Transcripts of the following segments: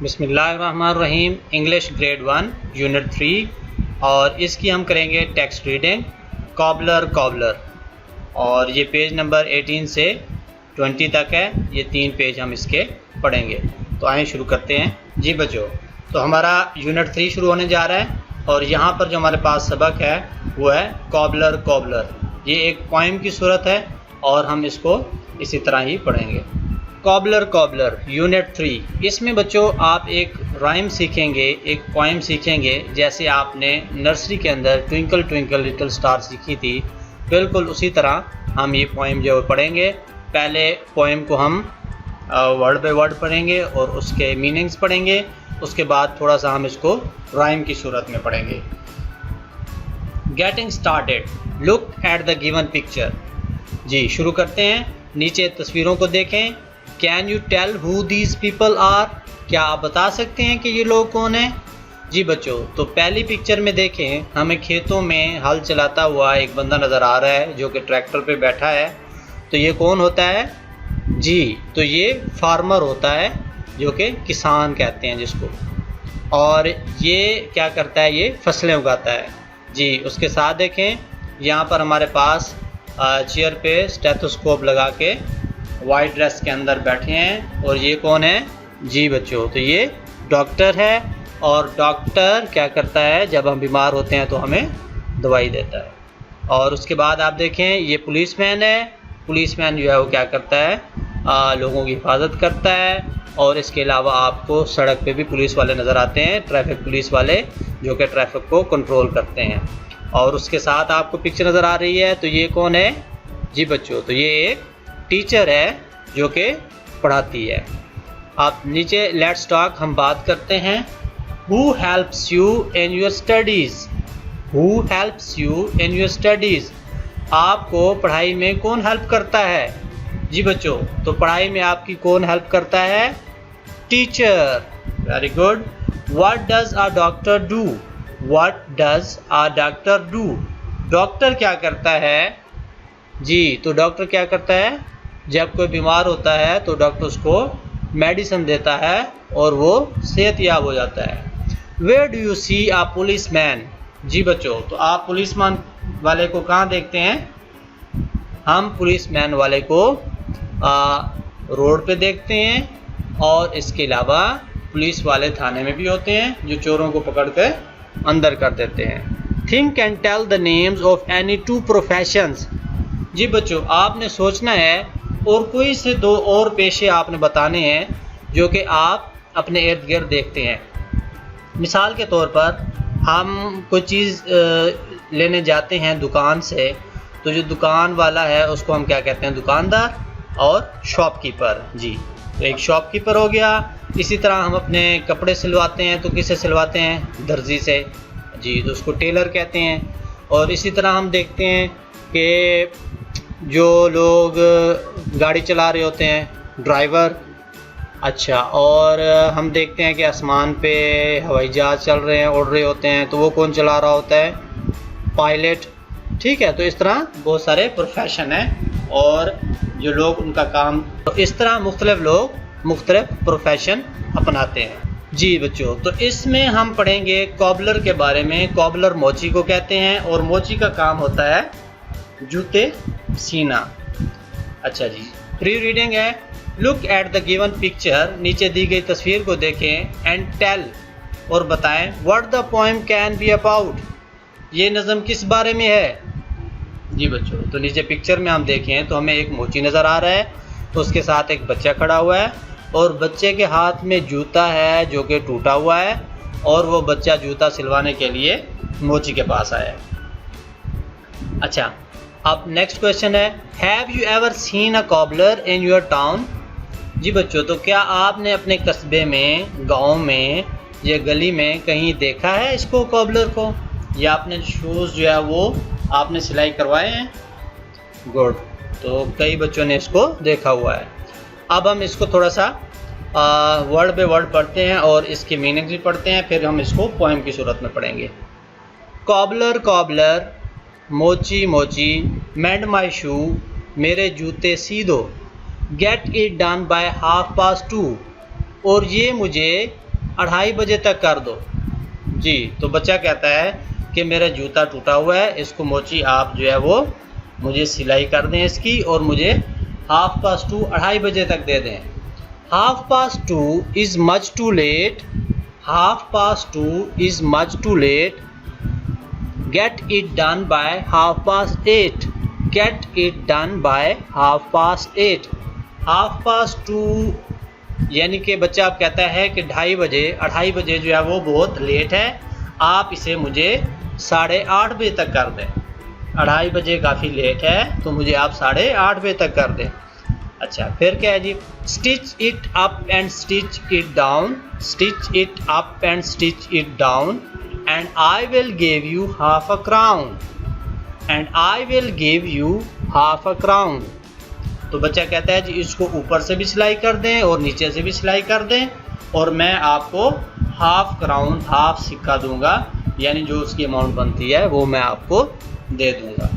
बिस्मिल्लाहिर्रहमानिर्रहीम। English grade 1 unit 3 और इसकी हम करेंगे टेक्स्ट रीडिंग कॉबलर कॉबलर। और ये पेज नंबर 18 से 20 तक है। ये 3 पेज हम इसके पढ़ेंगे। तो आइए शुरू करते हैं। जी बच्चों, तो हमारा यूनिट 3 शुरू होने जा रहा है और यहाँ पर जो हमारे पास सबक है वो है कॉबलर कॉबलर। ये एक पोइम की सूरत है और हम इसको इसी तरह ही पढ़ेंगे। Cobbler cobbler unit 3। इसमें बच्चों आप एक राइम सीखेंगे, एक पोइम सीखेंगे, जैसे आपने नर्सरी के अंदर ट्विंकल ट्विंकल लिटिल स्टार सीखी थी, बिल्कुल उसी तरह हम ये पोइम जो पढ़ेंगे। पहले पोइम को हम वर्ड बाय वर्ड पढ़ेंगे और उसके मीनिंग्स पढ़ेंगे। उसके बाद थोड़ा सा हम इसको राइम की सूरत में पढ़ेंगे। Getting started, look at the given picture. जी शुरू करते हैं। नीचे तस्वीरों को देखें। Can you tell who these people are? क्या आप बता सकते हैं कि ये लोग कौन हैं? जी बच्चों, तो पहली पिक्चर में देखें, हमें खेतों में हल चलाता हुआ एक बंदा नज़र आ रहा है जो कि ट्रैक्टर पे बैठा है। तो ये कौन होता है? जी, तो ये फार्मर होता है, जो कि किसान कहते हैं जिसको। और ये क्या करता है? ये फसलें उगाता है। जी, उसके साथ देखें, यहाँ पर हमारे पास चेयर पे स्टेथोस्कोप लगा के वाइट ड्रेस के अंदर बैठे हैं। और ये कौन है? जी बच्चों, तो ये डॉक्टर है। और डॉक्टर क्या करता है? जब हम बीमार होते हैं तो हमें दवाई देता है। और उसके बाद आप देखें, ये पुलिसमैन है। पुलिसमैन जो है वो क्या करता है? लोगों की हिफाजत करता है। और इसके अलावा आपको सड़क पे भी पुलिस वाले नज़र आते हैं, ट्रैफिक पुलिस वाले, जो कि ट्रैफिक को कंट्रोल करते हैं। और उसके साथ आपको पिक्चर नज़र आ रही है, तो ये कौन है? जी बच्चों, तो ये एक टीचर है जो कि पढ़ाती है। आप नीचे लेट्स टॉक हम बात करते हैं। Who helps you in your studies? Who helps you in your studies? आपको पढ़ाई में कौन हेल्प करता है? जी बच्चों, तो पढ़ाई में आपकी कौन हेल्प करता है? Teacher. Very good. What does a doctor do? What does a doctor do? Doctor क्या करता है? जी, तो डॉक्टर क्या करता है? जब कोई बीमार होता है तो डॉक्टर उसको मेडिसिन देता है और वो सेहतयाब हो जाता है। Where do you see a policeman? जी बच्चों, तो आप पुलिसमैन वाले को कहाँ देखते हैं? हम पुलिसमैन वाले को रोड पे देखते हैं। और इसके अलावा पुलिस वाले थाने में भी होते हैं जो चोरों को पकड़ कर अंदर कर देते हैं। Think and tell the names of any 2 professions. जी बच्चों, आपने सोचना है और कोई से 2 और पेशे आपने बताने हैं जो कि आप अपने इर्द गिर्द देखते हैं। मिसाल के तौर पर हम कोई चीज़ लेने जाते हैं दुकान से, तो जो दुकान वाला है उसको हम क्या कहते हैं? दुकानदार। और शॉपकीपर। जी, तो एक शॉपकीपर हो गया। इसी तरह हम अपने कपड़े सिलवाते हैं तो किससे सिलवाते हैं? दर्जी से। जी, तो उसको टेलर कहते हैं। और इसी तरह हम देखते हैं कि जो लोग गाड़ी चला रहे होते हैं, ड्राइवर। अच्छा, और हम देखते हैं कि आसमान पे हवाई जहाज़ चल रहे हैं, उड़ रहे होते हैं, तो वो कौन चला रहा होता है? पायलट। ठीक है, तो इस तरह बहुत सारे प्रोफेशन हैं और जो लोग उनका काम, तो इस तरह मुख्तलिफ लोग मुख्तलिफ प्रोफेशन अपनाते हैं। जी बच्चों, तो इसमें हम पढ़ेंगे कॉबलर के बारे में। कॉबलर मोची को कहते हैं और मोची का काम होता है जूते सीना। अच्छा जी, प्री रीडिंग है। Look at the given picture, नीचे दी गई तस्वीर को देखें। एंड टेल, और बताएं, what the poem can be about? ये नज़म किस बारे में है? जी बच्चों, तो नीचे पिक्चर में हम देखें तो हमें एक मोची नज़र आ रहा है, तो उसके साथ एक बच्चा खड़ा हुआ है और बच्चे के हाथ में जूता है जो कि टूटा हुआ है। और वो बच्चा जूता सिलवाने के लिए मोची के पास आया है। अच्छा, अब नेक्स्ट क्वेश्चन है, have you ever seen a cobbler in your town? जी बच्चों, तो क्या आपने अपने कस्बे में, गांव में या गली में कहीं देखा है इसको, कॉबलर को? या आपने शूज़ जो है वो आपने सिलाई करवाए हैं? गुड, तो कई बच्चों ने इसको देखा हुआ है। अब हम इसको थोड़ा सा वर्ड बाय वर्ड पढ़ते हैं और इसके मीनिंग्स भी पढ़ते हैं, फिर हम इसको पोएम की सूरत में पढ़ेंगे। कॉबलर कॉबलर, मोची मोची, मेंड माई शू, मेरे जूते सी दो। गेट इट डन बाय 2:30, और ये मुझे 2:30 बजे तक कर दो। जी, तो बच्चा कहता है कि मेरा जूता टूटा हुआ है, इसको मोची आप जो है वो मुझे सिलाई कर दें इसकी, और मुझे 2:30 2:30 बजे तक दे दें। 2:30 is much too late, 2:30 is much too late, get it done by 8:30, get it done by 8:30। 2:30 यानी कि बच्चा आप कहता है कि 2:30 बजे, 2:30 बजे जो है वो बहुत लेट है, आप इसे मुझे 8:30 बजे तक कर दें। 2:30 बजे काफ़ी लेट है, तो मुझे आप 8:30 बजे तक कर दें। अच्छा, फिर क्या है जी, stitch it up and stitch it down, stitch it up and stitch it down, and I will give you half a crown, and I will give you half a crown. तो बच्चा कहता है जी इसको ऊपर से भी सिलाई कर दें और नीचे से भी सिलाई कर दें, और मैं आपको हाफ क्राउन, हाफ सिक्का दूंगा, यानी जो उसकी अमाउंट बनती है वो मैं आपको दे दूंगा।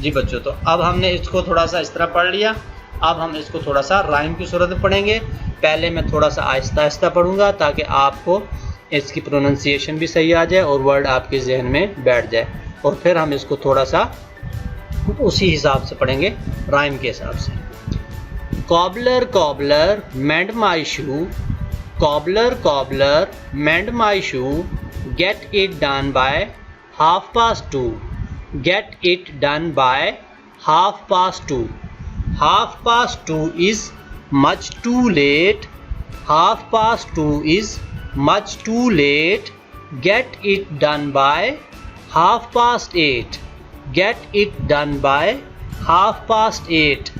जी बच्चों, तो अब हमने इसको थोड़ा सा इस तरह पढ़ लिया। अब हम इसको थोड़ा सा राइम की सूरत में पढ़ेंगे। पहले मैं थोड़ा सा आहिस्ता आहिस्ता पढ़ूंगा ताकि आपको इसकी प्रोनाउंसिएशन भी सही आ जाए और वर्ड आपके जहन में बैठ जाए, और फिर हम इसको थोड़ा सा उसी हिसाब से पढ़ेंगे, राइम के हिसाब से। Cobbler, cobbler, mend my shoe. Cobbler, cobbler, mend my shoe. Get it done by 2:30. Get it done by 2:30. 2:30 is much too late. 2:30 is much too late. Get it done by 8:30. Get it done by 8:30.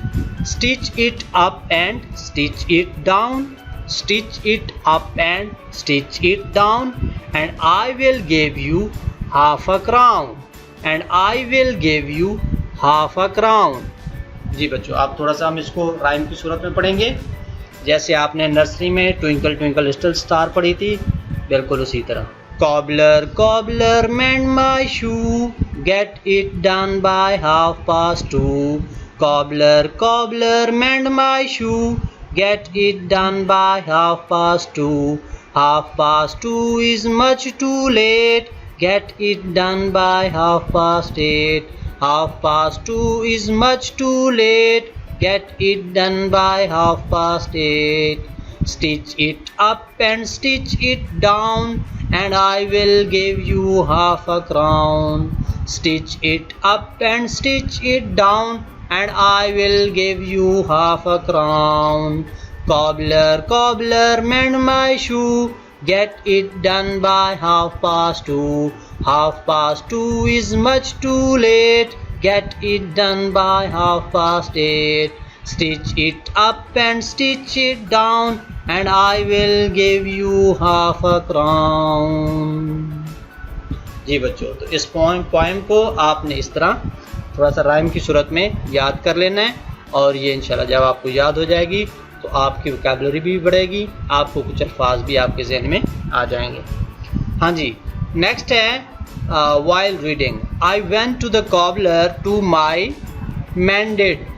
Stitch it up and stitch it down, stitch it up and stitch it down, and I will give you half a crown, and I will give you half a crown। जी बच्चों, आप थोड़ा सा हम इसको rhyme की सूरत में पढ़ेंगे, जैसे आपने नर्सरी में ट्विंकल ट्विंकल लिटिल स्टार पढ़ी थी, बिल्कुल उसी तरह। Cobbler, cobbler, mend my shoe, get it done by 2:30. Cobbler, cobbler, mend my shoe, get it done by 2:30. 2:30 is much too late, get it done by 8:30. 2:30 is much too late, get it done by 8:30. Stitch it up and stitch it down, and I will give you half a crown. Stitch it up and stitch it down, and I will give you half a crown. Cobbler, cobbler, mend my shoe, get it done by 2:30. 2:30 is much too late, get it done by 8:30. Stitch it up and stitch it down, and I will give you half a crown। जी बच्चों, तो इस poem को आपने इस तरह थोड़ा सा rhyme की सूरत में याद कर लेना है, और ये इंशाल्लाह जब आपको याद हो जाएगी तो आपकी वोकैबुलरी भी बढ़ेगी, आपको कुछ अल्फाज भी आपके जहन में आ जाएंगे। हाँ जी, नेक्स्ट है while reading. I went to the cobbler to my mended.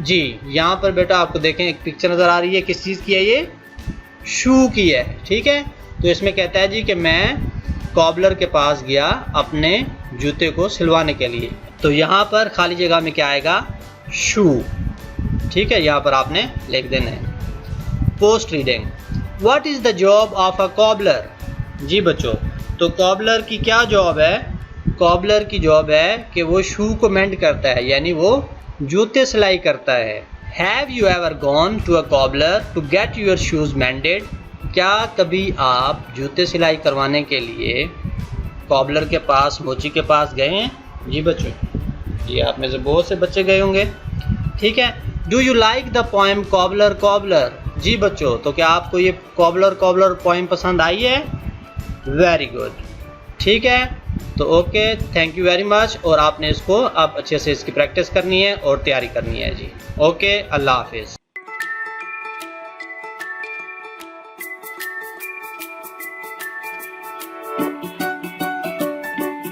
जी, यहाँ पर बेटा आपको देखें एक पिक्चर नज़र आ रही है, किस चीज़ की है ये? शू की है, ठीक है। तो इसमें कहता है जी कि मैं कॉबलर के पास गया अपने जूते को सिलवाने के लिए। तो यहाँ पर खाली जगह में क्या आएगा? शू, ठीक है, यहाँ पर आपने लिख देना है। Post reading. What is the job of a cobbler? जी बच्चों, तो कॉबलर की क्या जॉब है? कॉबलर की जॉब है कि वो शू को मेंड करता है, यानी वो जूते सिलाई करता है। Have you ever gone to a cobbler to get your shoes mended? क्या कभी आप जूते सिलाई करवाने के लिए कॉबलर के पास, मोची के पास गए हैं? जी बच्चों, ये आप में से बहुत से बच्चे गए होंगे, ठीक है। Do you like the poem cobbler cobbler? जी बच्चों, तो क्या आपको ये कॉबलर कॉबलर पोएम पसंद आई है? वेरी गुड, ठीक है। तो okay, thank you very much, और आपने इसको अब अच्छे से इसकी प्रैक्टिस करनी है और तैयारी करनी है जी। ओके, अल्लाह हाफिज़।